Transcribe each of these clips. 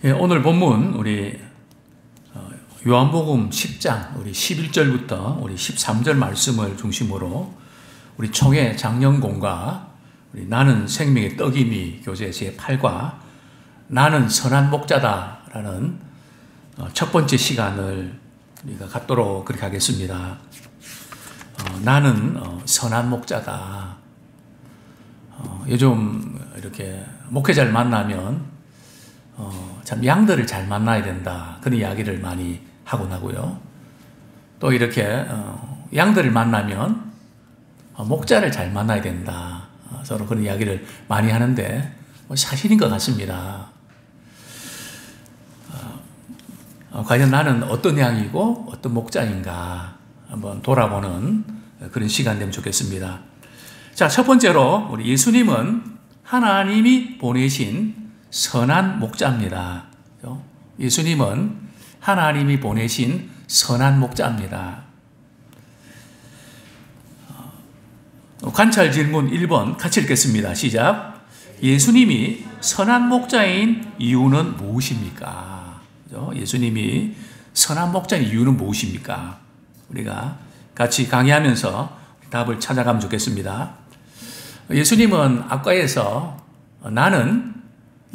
예, 오늘 본문 우리 요한복음 10장 우리 11절부터 우리 13절 말씀을 중심으로 우리 총회 장영공과 우리 나는 생명의 떡이니 교재 제8과 나는 선한 목자다라는 첫 번째 시간을 우리가 갖도록 그렇게 하겠습니다. 나는 선한 목자다. 요즘 이렇게 목회자를 만나면 참 양들을 잘 만나야 된다. 그런 이야기를 많이 하곤 하고요. 또 이렇게 양들을 만나면 목자를 잘 만나야 된다. 서로 그런 이야기를 많이 하는데 사실인 것 같습니다. 과연 나는 어떤 양이고 어떤 목자인가 한번 돌아보는 그런 시간 되면 좋겠습니다. 자, 첫 번째로 우리 예수님은 하나님이 보내신 선한 목자입니다. 예수님은 하나님이 보내신 선한 목자입니다. 관찰 질문 1번 같이 읽겠습니다. 시작. 예수님이 선한 목자인 이유는 무엇입니까? 예수님이 선한 목자인 이유는 무엇입니까? 우리가 같이 강의하면서 답을 찾아가면 좋겠습니다. 예수님은 앞가에서 나는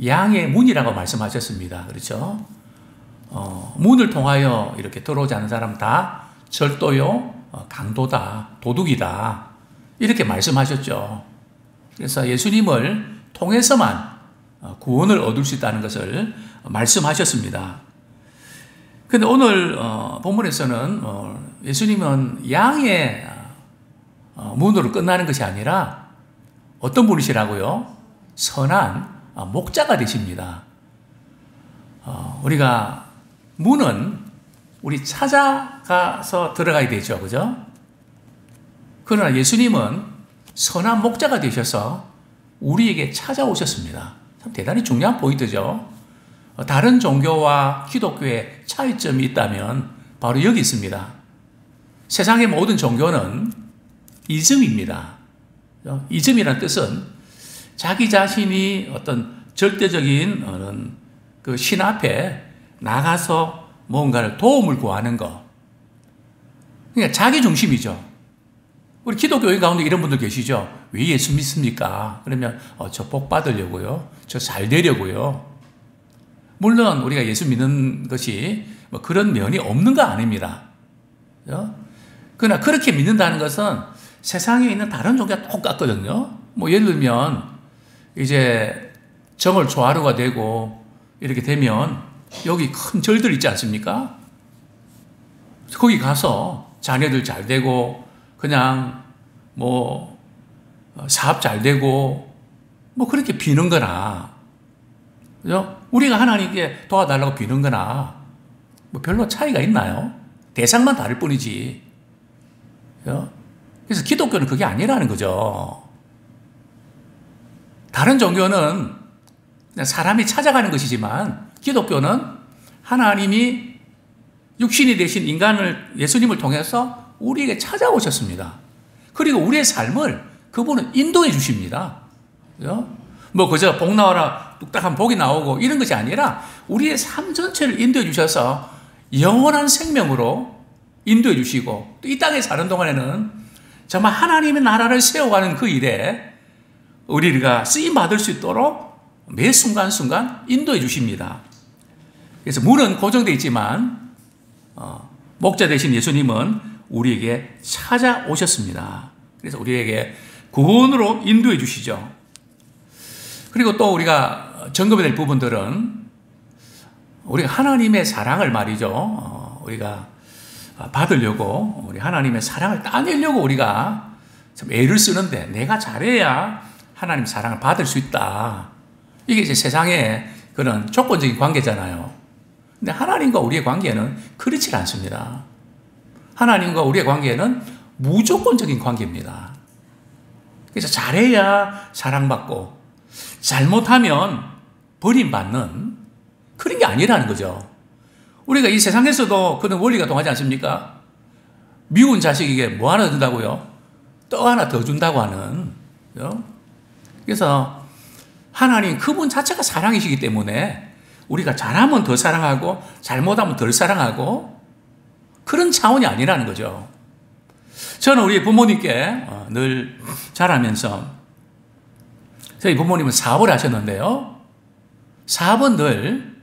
양의 문이라고 말씀하셨습니다. 그렇죠? 문을 통하여 이렇게 들어오지 않는 사람 다 절도요, 강도다, 도둑이다. 이렇게 말씀하셨죠. 그래서 예수님을 통해서만 구원을 얻을 수 있다는 것을 말씀하셨습니다. 그런데 오늘 본문에서는 예수님은 양의 문으로 끝나는 것이 아니라 어떤 분이시라고요? 선한 목자가 되십니다. 우리가 문은 우리 찾아가서 들어가야 되죠. 그죠? 그러나 예수님은 선한 목자가 되셔서 우리에게 찾아오셨습니다. 참 대단히 중요한 포인트죠. 다른 종교와 기독교의 차이점이 있다면 바로 여기 있습니다. 세상의 모든 종교는 이즘입니다. 이즘이라는 뜻은 자기 자신이 어떤 절대적인 그 신 앞에 나가서 뭔가를 도움을 구하는 것. 그러니까 자기 중심이죠. 우리 기독교인 가운데 이런 분들 계시죠? 왜 예수 믿습니까? 그러면 저 복 받으려고요. 저 잘 되려고요. 물론 우리가 예수 믿는 것이 뭐 그런 면이 없는 거 아닙니다. 그러나 그렇게 믿는다는 것은 세상에 있는 다른 종교가 똑같거든요. 뭐 예를 들면 이제 정월 초하루가 되고 이렇게 되면 여기 큰 절들 있지 않습니까? 거기 가서 자녀들 잘 되고 그냥 뭐 사업 잘 되고 뭐 그렇게 비는 거나, 그죠? 우리가 하나님께 도와달라고 비는 거나 뭐 별로 차이가 있나요? 대상만 다를 뿐이지. 그죠? 그래서 기독교는 그게 아니라는 거죠. 다른 종교는 그냥 사람이 찾아가는 것이지만 기독교는 하나님이 육신이 되신 인간을 예수님을 통해서 우리에게 찾아오셨습니다. 그리고 우리의 삶을 그분은 인도해 주십니다. 그죠? 뭐 그저 복 나와라 뚝딱한 복이 나오고 이런 것이 아니라 우리의 삶 전체를 인도해 주셔서 영원한 생명으로 인도해 주시고 또 이 땅에 사는 동안에는 정말 하나님의 나라를 세워가는 그 일에 우리가 쓰임받을 수 있도록 매 순간순간 인도해 주십니다. 그래서 문은 고정되어 있지만 목자 되신 예수님은 우리에게 찾아오셨습니다. 그래서 우리에게 구원으로 인도해 주시죠. 그리고 또 우리가 점검해야 될 부분들은 우리가 하나님의 사랑을 말이죠. 우리가 받으려고 우리 하나님의 사랑을 따내려고 우리가 참 애를 쓰는데 내가 잘해야 하나님 사랑을 받을 수 있다. 이게 이제 세상의 그런 조건적인 관계잖아요. 근데 하나님과 우리의 관계는 그렇지 않습니다. 하나님과 우리의 관계는 무조건적인 관계입니다. 그래서 잘해야 사랑받고 잘못하면 버림받는 그런 게 아니라는 거죠. 우리가 이 세상에서도 그런 원리가 통하지 않습니까? 미운 자식에게 뭐 하나 준다고요? 떡 하나 더 준다고 하는. 그래서 하나님 그분 자체가 사랑이시기 때문에 우리가 잘하면 더 사랑하고 잘못하면 덜 사랑하고 그런 차원이 아니라는 거죠. 저는 우리 부모님께 늘 자라면서 저희 부모님은 사업을 하셨는데요. 사업은 늘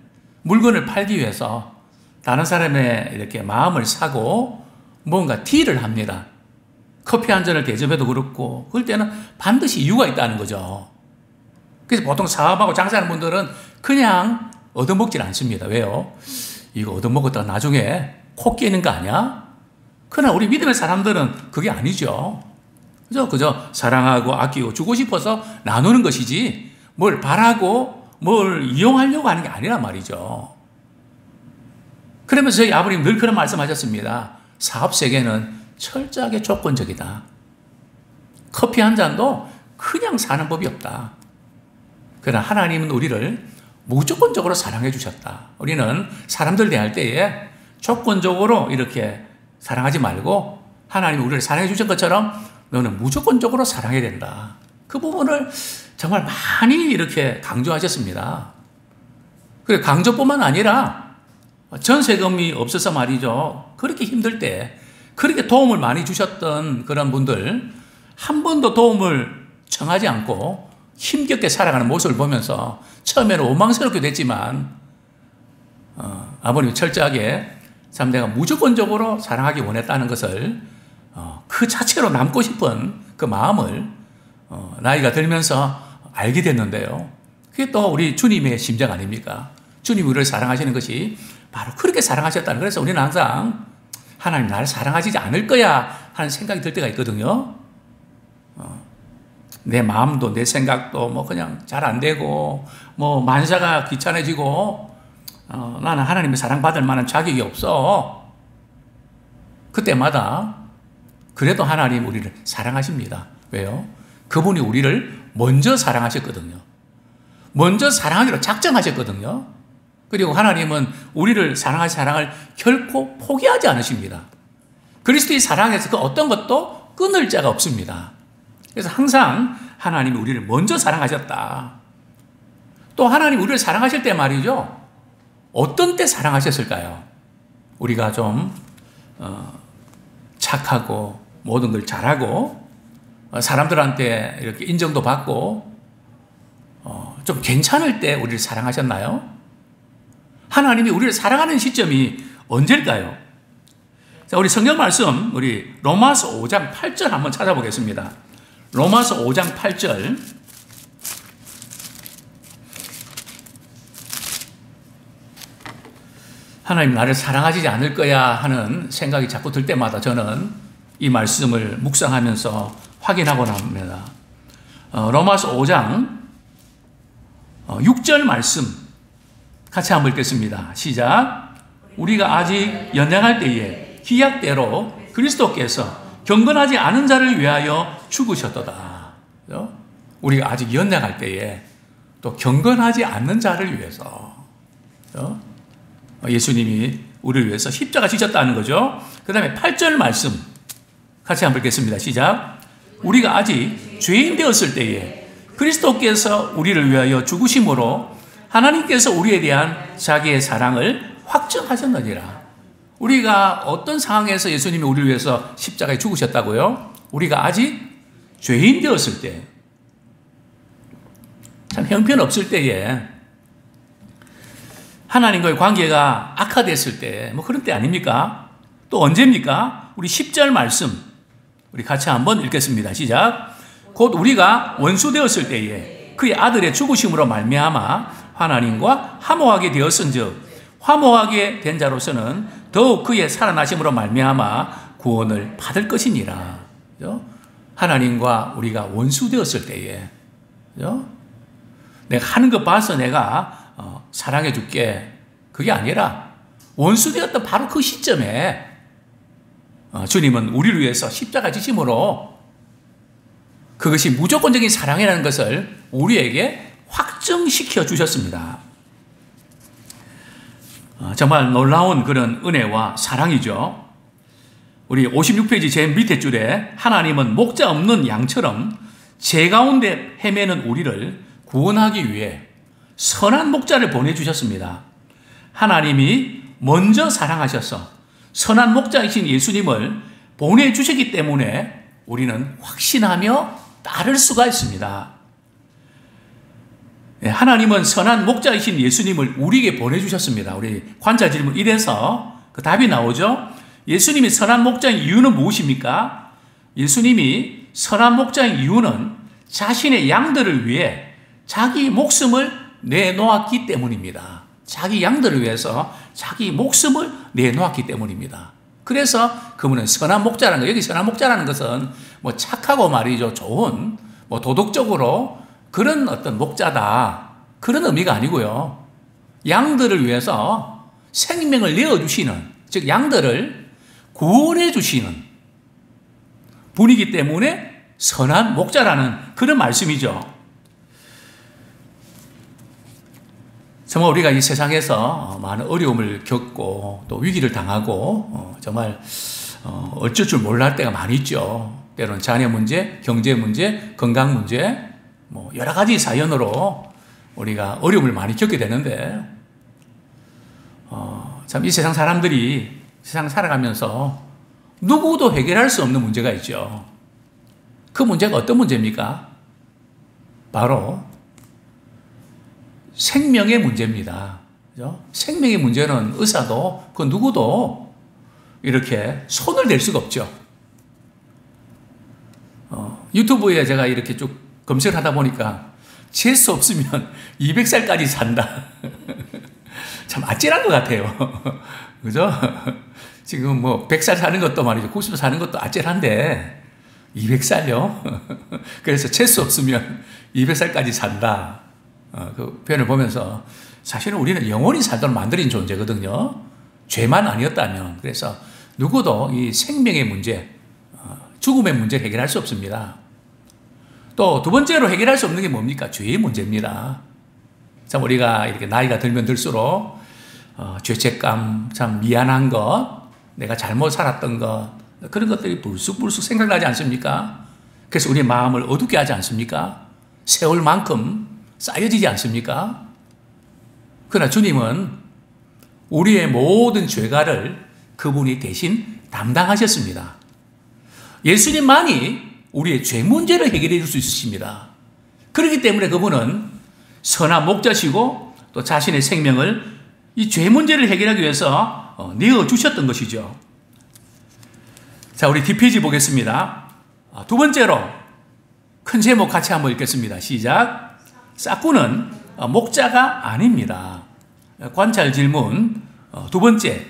물건을 팔기 위해서 다른 사람의 이렇게 마음을 사고 뭔가 딜을 합니다. 커피 한 잔을 대접해도 그렇고 그럴 때는 반드시 이유가 있다는 거죠. 그래서 보통 사업하고 장사하는 분들은 그냥 얻어먹질 않습니다. 왜요? 이거 얻어먹었다가 나중에 코 깨는 거 아니야? 그러나 우리 믿음의 사람들은 그게 아니죠. 그저 사랑하고 아끼고 주고 싶어서 나누는 것이지 뭘 바라고 뭘 이용하려고 하는 게 아니란 말이죠. 그러면서 저희 아버님 늘 그런 말씀하셨습니다. 사업 세계는 철저하게 조건적이다. 커피 한 잔도 그냥 사는 법이 없다. 그러나 하나님은 우리를 무조건적으로 사랑해 주셨다. 우리는 사람들 대할 때에 조건적으로 이렇게 사랑하지 말고 하나님이 우리를 사랑해 주신 것처럼 너는 무조건적으로 사랑해야 된다. 그 부분을 정말 많이 이렇게 강조하셨습니다. 그리고 강조뿐만 아니라 전세금이 없어서 말이죠. 그렇게 힘들 때 그렇게 도움을 많이 주셨던 그런 분들 한 번도 도움을 청하지 않고 힘겹게 살아가는 모습을 보면서 처음에는 원망스럽게 됐지만 아버님이 철저하게 참 내가 무조건적으로 사랑하기 원했다는 것을 그 자체로 남고 싶은 그 마음을 나이가 들면서 알게 됐는데요. 그게 또 우리 주님의 심정 아닙니까? 주님이 우리를 사랑하시는 것이 바로 그렇게 사랑하셨다는. 그래서 우리는 항상 하나님 나를 사랑하시지 않을 거야 하는 생각이 들 때가 있거든요. 내 마음도 내 생각도 뭐 그냥 잘 안 되고 뭐 만사가 귀찮아지고 나는 하나님의 사랑받을 만한 자격이 없어. 그때마다 그래도 하나님 우리를 사랑하십니다. 왜요? 그분이 우리를 먼저 사랑하셨거든요. 먼저 사랑하기로 작정하셨거든요. 그리고 하나님은 우리를 사랑하신 사랑을 결코 포기하지 않으십니다. 그리스도의 사랑에서 그 어떤 것도 끊을 자가 없습니다. 그래서 항상 하나님이 우리를 먼저 사랑하셨다. 또 하나님 우리를 사랑하실 때 말이죠. 어떤 때 사랑하셨을까요? 우리가 좀 착하고 모든 걸 잘하고 사람들한테 이렇게 인정도 받고 좀 괜찮을 때 우리를 사랑하셨나요? 하나님이 우리를 사랑하는 시점이 언제일까요? 자, 우리 성경 말씀 우리 로마서 5장 8절 한번 찾아보겠습니다. 로마서 5장 8절 하나님 나를 사랑하지 않을 거야 하는 생각이 자꾸 들 때마다 저는 이 말씀을 묵상하면서 확인하곤 합니다. 로마서 5장 6절 말씀 같이 한번 읽겠습니다. 시작. 우리가 아직 연약할 때에 기약대로 그리스도께서 경건하지 않은 자를 위하여 죽으셨도다. 우리가 아직 연약할 때에 또 경건하지 않는 자를 위해서 예수님이 우리를 위해서 십자가 지셨다는 거죠. 그 다음에 8절 말씀 같이 한번 읽겠습니다. 시작. 우리가 아직 죄인 되었을 때에 그리스도께서 우리를 위하여 죽으심으로 하나님께서 우리에 대한 자기의 사랑을 확증하셨느니라. 우리가 어떤 상황에서 예수님이 우리를 위해서 십자가에 죽으셨다고요? 우리가 아직 죄인 되었을 때, 참 형편없을 때에, 하나님과의 관계가 악화됐을 때, 뭐 그런 때 아닙니까? 또 언제입니까? 우리 10절 말씀, 우리 같이 한번 읽겠습니다. 시작. 곧 우리가 원수 되었을 때에 그의 아들의 죽으심으로 말미암아 하나님과 화목하게 되었은즉 화목하게 된 자로서는 더욱 그의 살아나심으로 말미암아 구원을 받을 것이니라. 하나님과 우리가 원수 되었을 때에 내가 하는 것 봐서 내가 사랑해 줄게. 그게 아니라 원수 되었던 바로 그 시점에 주님은 우리를 위해서 십자가 지심으로 그것이 무조건적인 사랑이라는 것을 우리에게 확증시켜 주셨습니다. 정말 놀라운 그런 은혜와 사랑이죠. 우리 56페이지 제일 밑에 줄에 하나님은 목자 없는 양처럼 제 가운데 헤매는 우리를 구원하기 위해 선한 목자를 보내주셨습니다. 하나님이 먼저 사랑하셔서 선한 목자이신 예수님을 보내주셨기 때문에 우리는 확신하며 따를 수가 있습니다. 하나님은 선한 목자이신 예수님을 우리에게 보내주셨습니다. 우리 관찰 질문 1에서 그 답이 나오죠. 예수님이 선한 목자인 이유는 무엇입니까? 예수님이 선한 목자인 이유는 자신의 양들을 위해 자기 목숨을 내놓았기 때문입니다. 자기 양들을 위해서 자기 목숨을 내놓았기 때문입니다. 그래서 그분은 선한 목자라는 거, 여기 선한 목자라는 것은 뭐 착하고 말이죠. 좋은, 뭐 도덕적으로 그런 어떤 목자다. 그런 의미가 아니고요. 양들을 위해서 생명을 내어주시는, 즉 양들을 구원해 주시는 분이기 때문에 선한 목자라는 그런 말씀이죠. 정말 우리가 이 세상에서 많은 어려움을 겪고 또 위기를 당하고 정말 어쩔 줄 몰라 할 때가 많이 있죠. 때로는 자녀 문제, 경제 문제, 건강 문제, 뭐 여러 가지 사연으로 우리가 어려움을 많이 겪게 되는데 참 이 세상 사람들이 세상 살아가면서 누구도 해결할 수 없는 문제가 있죠. 그 문제가 어떤 문제입니까? 바로 생명의 문제입니다. 그죠? 생명의 문제는 의사도 그 누구도 이렇게 손을 댈 수가 없죠. 유튜브에 제가 이렇게 쭉 검색을 하다 보니까 재수 없으면 200살까지 산다. 참 아찔한 것 같아요. 그죠? 지금 뭐 100살 사는 것도 말이죠. 90살 사는 것도 아찔한데 200살요? 그래서 재수 없으면 200살까지 산다. 그 표현을 보면서 사실은 우리는 영원히 살도록 만들어진 존재거든요. 죄만 아니었다면. 그래서 누구도 이 생명의 문제, 죽음의 문제를 해결할 수 없습니다. 또 두 번째로 해결할 수 없는 게 뭡니까? 죄의 문제입니다. 참 우리가 이렇게 나이가 들면 들수록 죄책감, 참 미안한 것, 내가 잘못 살았던 것, 그런 것들이 불쑥불쑥 생각나지 않습니까? 그래서 우리의 마음을 어둡게 하지 않습니까? 세월 만큼 쌓여지지 않습니까? 그러나 주님은 우리의 모든 죄가를 그분이 대신 담당하셨습니다. 예수님만이 우리의 죄 문제를 해결해 줄 수 있으십니다. 그렇기 때문에 그분은 선한 목자시고 또 자신의 생명을 이 죄 문제를 해결하기 위해서 내어주셨던 것이죠. 자, 우리 뒷페이지 보겠습니다. 두 번째로 큰 제목 같이 한번 읽겠습니다. 시작. 싹구는 목자가 아닙니다. 관찰 질문 두 번째,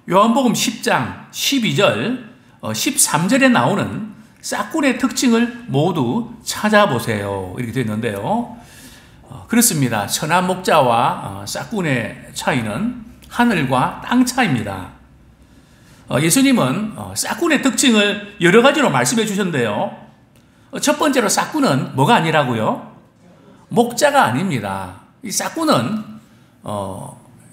요한복음 10장 12절 13절에 나오는 싹군의 특징을 모두 찾아보세요. 이렇게 되어 있는데요. 그렇습니다. 선한 목자와 싹군의 차이는 하늘과 땅 차이입니다. 예수님은 싹군의 특징을 여러 가지로 말씀해 주셨는데요. 첫 번째로 싹군은 뭐가 아니라고요? 목자가 아닙니다. 이 싹군은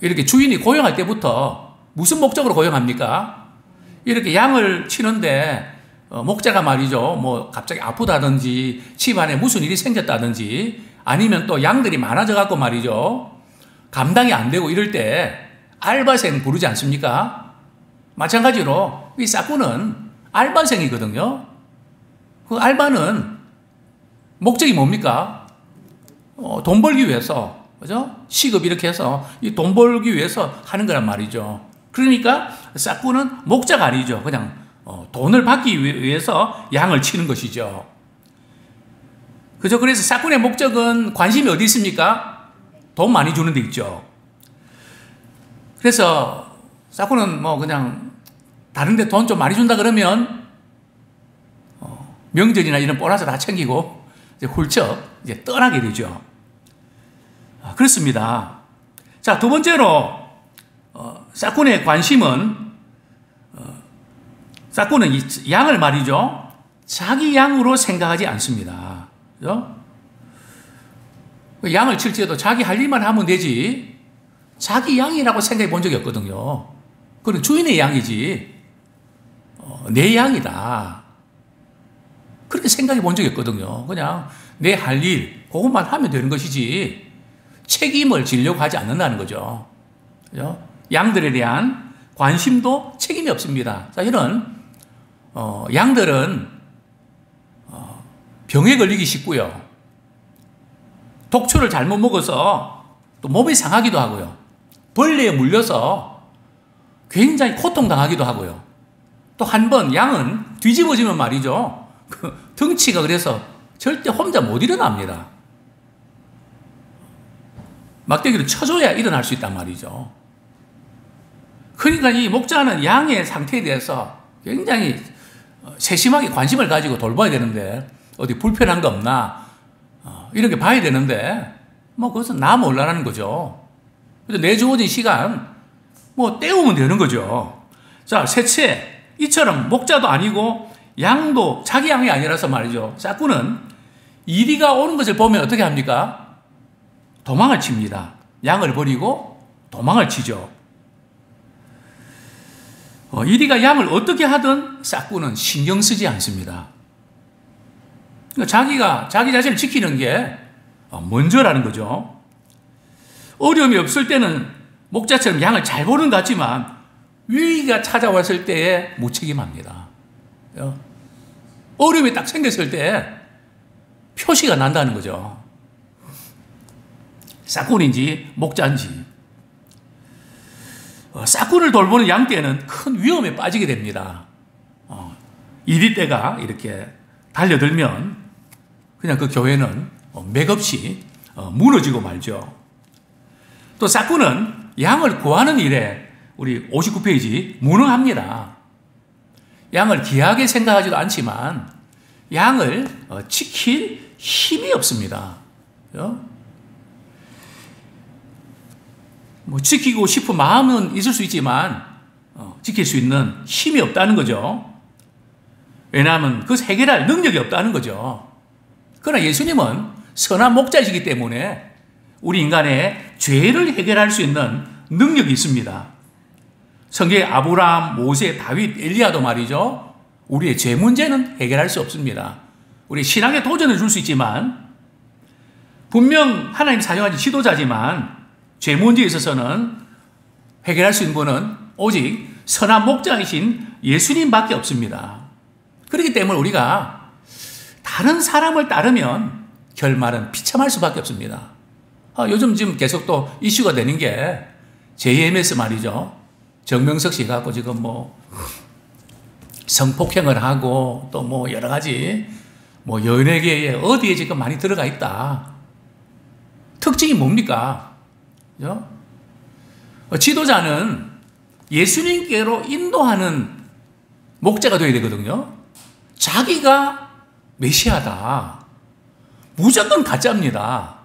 이렇게 주인이 고용할 때부터 무슨 목적으로 고용합니까? 이렇게 양을 치는데 목자가 말이죠. 뭐 갑자기 아프다든지 집안에 무슨 일이 생겼다든지 아니면 또 양들이 많아져 갖고 말이죠. 감당이 안 되고 이럴 때 알바생 부르지 않습니까? 마찬가지로 이 싹군은 알바생이거든요. 그 알바는 목적이 뭡니까? 돈 벌기 위해서, 그죠? 시급 이렇게 해서 이 돈 벌기 위해서 하는 거란 말이죠. 그러니까 싹군은 목자가 아니죠. 그냥 돈을 받기 위해서 양을 치는 것이죠. 그죠? 그래서 싹군의 목적은 관심이 어디 있습니까? 돈 많이 주는 데 있죠. 그래서 싹군은 뭐 그냥 다른 데 돈 좀 많이 준다 그러면 명절이나 이런 보너스 다 챙기고 이제 훌쩍 이제 떠나게 되죠. 그렇습니다. 자, 두 번째로 싹군의 관심은 싹군은 이 양을 말이죠. 자기 양으로 생각하지 않습니다. 그죠? 양을 칠지어도 자기 할 일만 하면 되지 자기 양이라고 생각해 본 적이 없거든요. 그건 주인의 양이지 내 양이다. 그렇게 생각해 본 적이 없거든요. 그냥 내 할 일 그것만 하면 되는 것이지 책임을 지려고 하지 않는다는 거죠. 그죠? 양들에 대한 관심도 책임이 없습니다. 자, 이런 양들은 병에 걸리기 쉽고요. 독초를 잘못 먹어서 또 몸이 상하기도 하고요. 벌레에 물려서 굉장히 고통당하기도 하고요. 또 한 번 양은 뒤집어지면 말이죠. 그 덩치가 그래서 절대 혼자 못 일어납니다. 막대기로 쳐줘야 일어날 수 있단 말이죠. 그러니까 이 목자는 양의 상태에 대해서 굉장히 세심하게 관심을 가지고 돌봐야 되는데 어디 불편한 거 없나 이렇게 봐야 되는데 뭐 그것은 나 몰라라는 거죠. 그래서 내 주어진 시간 뭐 때우면 되는 거죠. 자, 셋째, 이처럼 목자도 아니고 양도 자기 양이 아니라서 말이죠. 싹구는 이리가 오는 것을 보면 어떻게 합니까? 도망을 칩니다. 양을 버리고 도망을 치죠. 이리가 양을 어떻게 하든 싹구는 신경 쓰지 않습니다. 그러니까 자기 자신을 지키는 게 먼저라는 거죠. 어려움이 없을 때는 목자처럼 양을 잘 보는 것 같지만 위기가 찾아왔을 때에 무책임합니다. 어려움이 딱 생겼을 때 표시가 난다는 거죠. 싹군인지 목자인지. 싹군을 돌보는 양떼는 큰 위험에 빠지게 됩니다. 이리 떼가 이렇게 달려들면 그냥 그 교회는 맥없이 무너지고 말죠. 또 싹군은 양을 구하는 일에 우리 59페이지 무능합니다. 양을 귀하게 생각하지도 않지만 양을 지킬 힘이 없습니다. 뭐 지키고 싶은 마음은 있을 수 있지만 지킬 수 있는 힘이 없다는 거죠. 왜냐하면 그것을 해결할 능력이 없다는 거죠. 그러나 예수님은 선한 목자이시기 때문에 우리 인간의 죄를 해결할 수 있는 능력이 있습니다. 성경의 아브라함, 모세, 다윗, 엘리야도 말이죠. 우리의 죄 문제는 해결할 수 없습니다. 우리 신앙에 도전을 줄 수 있지만 분명 하나님 사용하신 지도자지만 죄 문제에 있어서는 해결할 수 있는 분은 오직 선한 목자이신 예수님밖에 없습니다. 그렇기 때문에 우리가 다른 사람을 따르면 결말은 비참할 수밖에 없습니다. 요즘 지금 계속 또 이슈가 되는 게 JMS 말이죠. 정명석 씨 갖고 지금 뭐 성폭행을 하고 또 뭐 여러 가지 뭐 연예계에 어디에 지금 많이 들어가 있다. 특징이 뭡니까? 그죠? 지도자는 예수님께로 인도하는 목자가 되어야 되거든요. 자기가 메시아다. 무조건 가짜입니다.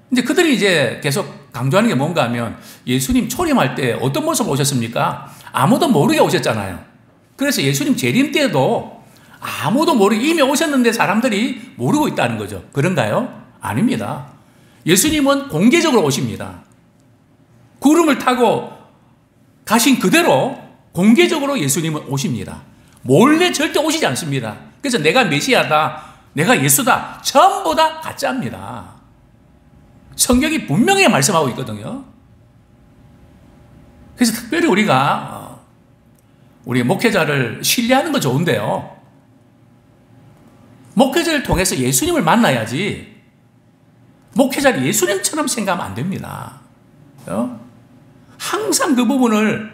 근데 그들이 이제 계속 강조하는 게 뭔가 하면 예수님 초림할 때 어떤 모습을 오셨습니까? 아무도 모르게 오셨잖아요. 그래서 예수님 재림 때도 아무도 모르게 이미 오셨는데 사람들이 모르고 있다는 거죠. 그런가요? 아닙니다. 예수님은 공개적으로 오십니다. 구름을 타고 가신 그대로 공개적으로 예수님은 오십니다. 몰래 절대 오시지 않습니다. 그래서 내가 메시아다, 내가 예수다, 전부 다 가짜입니다. 성경이 분명히 말씀하고 있거든요. 그래서 특별히 우리가 우리 목회자를 신뢰하는 건 좋은데요. 목회자를 통해서 예수님을 만나야지 목회자를 예수님처럼 생각하면 안 됩니다. 항상 그 부분을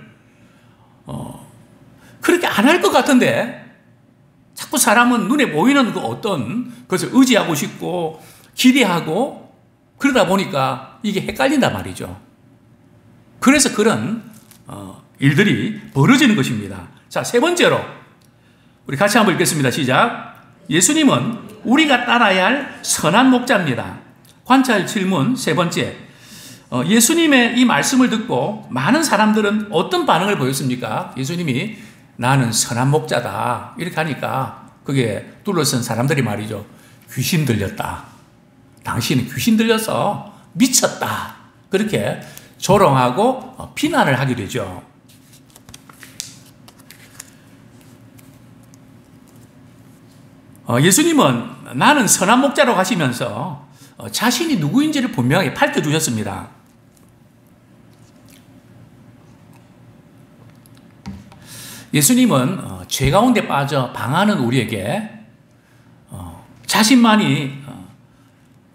그렇게 안 할 것 같은데 자꾸 사람은 눈에 보이는 그 어떤 것을 의지하고 싶고 기대하고 그러다 보니까 이게 헷갈린단 말이죠. 그래서 그런 일들이 벌어지는 것입니다. 자, 세 번째로 우리 같이 한번 읽겠습니다. 시작. 예수님은 우리가 따라야 할 선한 목자입니다. 관찰 질문 세 번째. 예수님의 이 말씀을 듣고 많은 사람들은 어떤 반응을 보였습니까? 예수님이 나는 선한 목자다 이렇게 하니까 그게 둘러선 사람들이 말이죠. 귀신 들렸다. 당신은 귀신 들려서 미쳤다. 그렇게 조롱하고 비난을 하게 되죠. 예수님은 나는 선한 목자로 가시면서 자신이 누구인지를 분명하게 밝혀주셨습니다. 예수님은 죄 가운데 빠져 방하는 우리에게 자신만이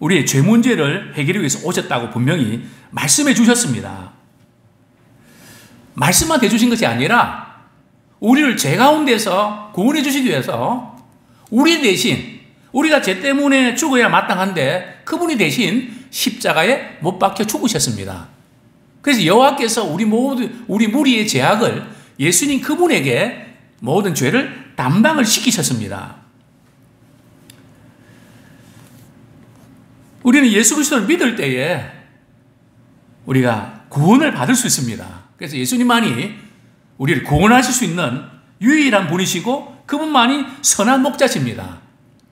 우리의 죄 문제를 해결하기 위해서 오셨다고 분명히 말씀해 주셨습니다. 말씀만 해주신 것이 아니라 우리를 죄 가운데서 구원해 주시기 위해서 우리 대신, 우리가 죄 때문에 죽어야 마땅한데 그분이 대신 십자가에 못 박혀 죽으셨습니다. 그래서 여호와께서 우리 무리의 죄악을 예수님 그분에게 모든 죄를 담당을 시키셨습니다. 우리는 예수 그리스도를 믿을 때에 우리가 구원을 받을 수 있습니다. 그래서 예수님만이 우리를 구원하실 수 있는 유일한 분이시고 그분만이 선한 목자십니다.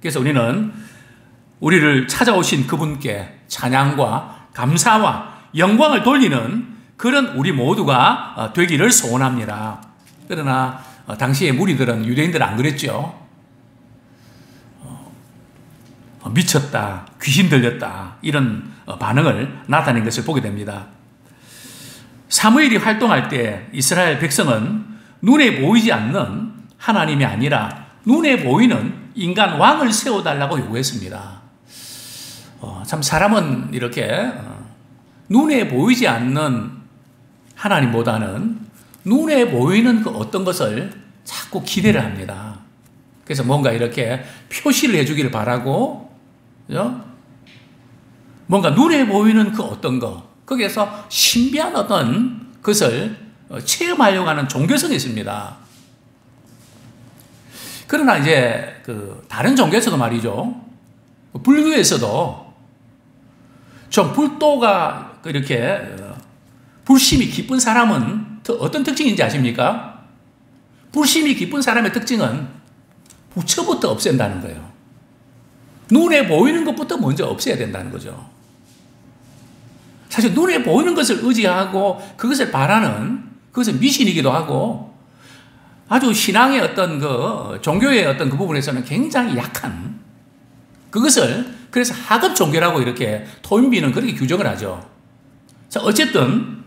그래서 우리는 우리를 찾아오신 그분께 찬양과 감사와 영광을 돌리는 그런 우리 모두가 되기를 소원합니다. 그러나 당시의 무리들은, 유대인들은 안 그랬죠. 미쳤다, 귀신 들렸다, 이런 반응을 나타낸 것을 보게 됩니다. 사무엘이 활동할 때 이스라엘 백성은 눈에 보이지 않는 하나님이 아니라 눈에 보이는 인간 왕을 세워달라고 요구했습니다. 참 사람은 이렇게 눈에 보이지 않는 하나님보다는 눈에 보이는 그 어떤 것을 자꾸 기대를 합니다. 그래서 뭔가 이렇게 표시를 해주기를 바라고, 그죠? 뭔가 눈에 보이는 그 어떤 거, 거기에서 신비한 어떤 것을 체험하려고 하는 종교성이 있습니다. 그러나 이제 다른 종교에서도 말이죠. 불교에서도 좀 불도가 이렇게 불심이 깊은 사람은 어떤 특징인지 아십니까? 불심이 깊은 사람의 특징은 부처부터 없앤다는 거예요. 눈에 보이는 것부터 먼저 없애야 된다는 거죠. 사실 눈에 보이는 것을 의지하고 그것을 바라는, 그것은 미신이기도 하고 아주 신앙의 어떤 종교의 어떤 그 부분에서는 굉장히 약한, 그것을 그래서 하급 종교라고 이렇게 토인비는 그렇게 규정을 하죠. 자, 어쨌든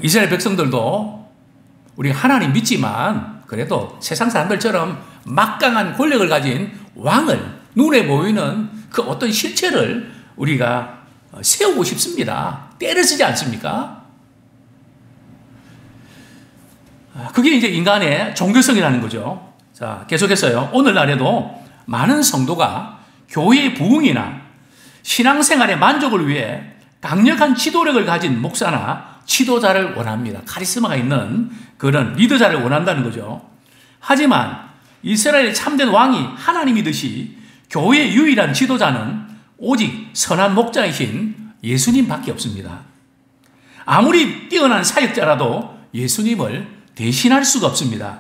이스라엘 백성들도 우리 하나님 믿지만 그래도 세상 사람들처럼 막강한 권력을 가진 왕을, 눈에 보이는 그 어떤 실체를 우리가 세우고 싶습니다. 때를 쓰지 않습니까? 그게 이제 인간의 종교성이라는 거죠. 자, 계속해서요. 오늘날에도 많은 성도가 교회의 부흥이나 신앙생활의 만족을 위해 강력한 지도력을 가진 목사나 지도자를 원합니다. 카리스마가 있는 그런 리더자를 원한다는 거죠. 하지만 이스라엘의 참된 왕이 하나님이듯이 교회의 유일한 지도자는 오직 선한 목자이신 예수님밖에 없습니다. 아무리 뛰어난 사역자라도 예수님을 대신할 수가 없습니다.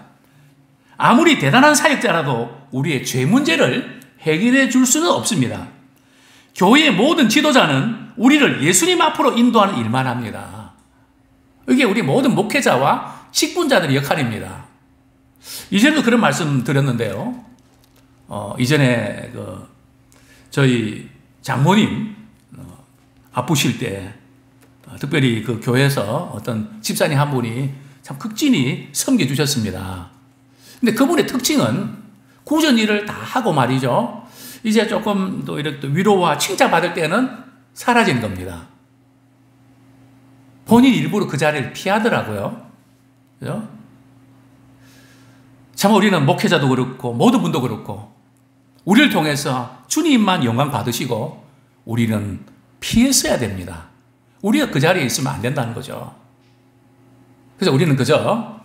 아무리 대단한 사역자라도 우리의 죄 문제를 해결해 줄 수는 없습니다. 교회의 모든 지도자는 우리를 예수님 앞으로 인도하는 일만 합니다. 이게 우리 모든 목회자와 직분자들의 역할입니다. 이전에도 그런 말씀 드렸는데요. 이전에 저희 장모님 아프실 때 특별히 그 교회에서 어떤 집사님 한 분이 참 극진히 섬겨주셨습니다. 근데 그분의 특징은 구전 일을 다 하고 말이죠. 이제 조금 또 이렇게 위로와 칭찬받을 때는 사라진 겁니다. 본인 일부러 그 자리를 피하더라고요. 그죠? 참 우리는 목회자도 그렇고 모든 분도 그렇고 우리를 통해서 주님만 영광 받으시고 우리는 피했어야 됩니다. 우리가 그 자리에 있으면 안 된다는 거죠. 그래서 우리는 그저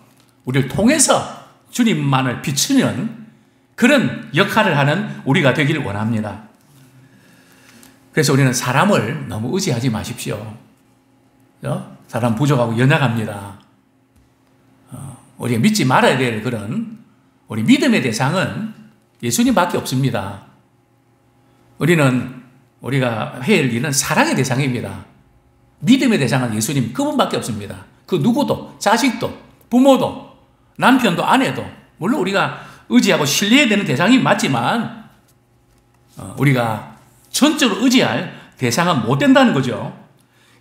우리를 통해서 주님만을 비추는 그런 역할을 하는 우리가 되기를 원합니다. 그래서 우리는 사람을 너무 의지하지 마십시오. 사람 부족하고 연약합니다. 우리가 믿지 말아야 될 그런 우리 믿음의 대상은 예수님밖에 없습니다. 우리가 해야 할 일은 사랑의 대상입니다. 믿음의 대상은 예수님 그분밖에 없습니다. 그 누구도, 자식도, 부모도, 남편도, 아내도, 물론 우리가 의지하고 신뢰해야 되는 대상이 맞지만 우리가 전적으로 의지할 대상은 못 된다는 거죠.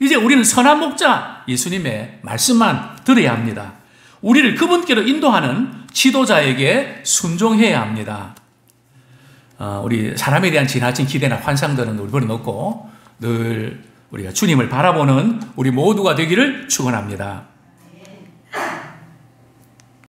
이제 우리는 선한 목자 예수님의 말씀만 들어야 합니다. 우리를 그분께로 인도하는 지도자에게 순종해야 합니다. 우리 사람에 대한 지나친 기대나 환상들은 우리 버려놓고 늘 우리가 주님을 바라보는 우리 모두가 되기를 축원합니다.